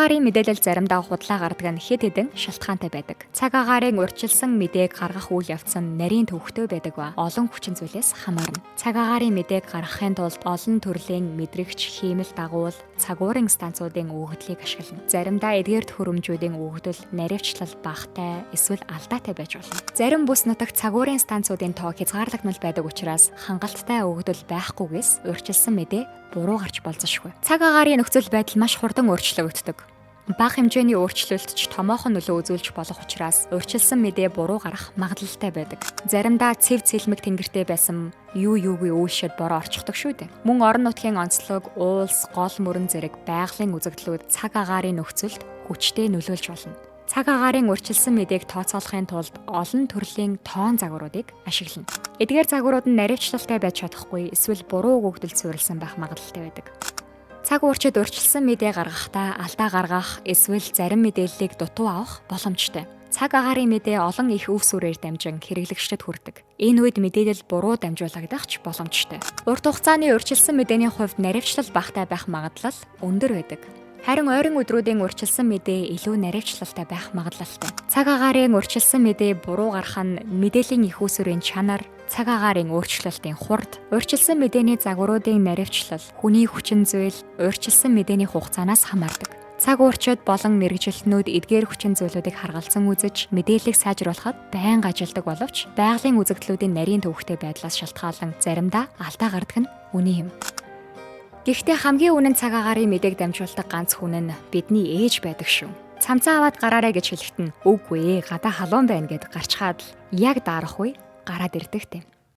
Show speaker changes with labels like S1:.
S1: агаарын мэдээлэл заримдаа худлаа гардаг нь хэд хэдэн шалтгаантай байдаг. Цаг агаарын урьдчилсан мэдээг гаргах үйл явц нь нарийн төвөгтэй байдаг ба олон хүчин зүйлээс хамаарна. Цаг агаарын мэдээг гаргахын тулд олон төрлийн мэдрэгч, хиймэл дагуул, цагуурын станцуудын өгөгдлийг ашиглана. Заримдаа эдгээр төхөөрөмжүүдийн өгөгдөл наривчлал багатай эсвэл алдаатай байж болно. Зарим бүс нутагт цагуурын станцуудын тоо хязгаарлагдмал байдаг учраас хангалттай өгөгдөл байхгүйгээс урьдчилсан мэдээ буруу гарч болзошгүй. Цаг агаарын нөхцөл байдал маш хурдан өөрчлөгддөг. Бага хэмжээний өөрчлөлт ч томоохон нөлөө үзүүлж болох учраас урьдчилсан мэдээ буруу гарах магадлалтай байдаг. Заримдаа цэв цэлмэг тэнгэртэй байсан юугүй үйлшэд бороо орчихдог шүү дээ. Мөн орон нутгийн онцлог, уулс, гол мөрөн зэрэг байгалийн үзэгдлүүд цаг агаарын нөхцөлд хүчтэй нөлөөлж болно. Цаг агаарын урьдчилсан мэдээг тооцоолохын тулд олон төрлийн тоон загваруудыг ашиглана. Эдгээр загварууд нь наривчлалтай байж чадахгүй эсвэл буруу өгөгдөл суурилсан байх магадлалтай байдаг. Цаг уурчид урьдчилсан мэдээ гаргахдаа алдаа гаргах эсвэл зарим мэдээллийг дутуу авах боломжтой. Цаг агаарын мэдээ олон их өв сүрээр дамжин хэрэглэгчдэд хүрдэг. Энэ үед мэдээлэл буруу дамжуулагдах ч боломжтой. Урт хугацааны урьдчилсан мэдээний хувьд наривчлал багатай байх магадлал өндөр байдаг. Харин ойрын өдрүүдийн урьдчилсан мэдээ илүү наривчлалтай байх магадлалтай. Цаг агаарын урьдчилсан мэдээ буруу гарах нь мэдээллийн их усүрийн чанар, цаг агаарын өөрчлөлтийн хурд, урьдчилсан мэдээний загваруудын наривчлал, хүний хүчин зүйл, урьдчилсан мэдээний хугацаанаас хамаардаг. Цаг уурчид болон мэргэжилтнүүд эдгээр хүчин зүйлүүдийг харгалзан үзэж, мэдээллийг сайжруулахад байнга ажилдаг боловч байгалийн үзэгдлүүдийн нарийн төвөгтэй байдлаас шалтгаалan заримдаа алдаа гардаг нь үнэн юм. Гэхдээ хамгийн үнэн цаг агаарын мэдээг дамжуулдаг ганц хүн нь бидний ээж байдаг шүү. Цамцаа аваад гараарай гэж хэлэхэд нь үгүй ээ, гадаа халуун байна гэд гарчхаад л яг дарах үе гараад ирдэг тийм.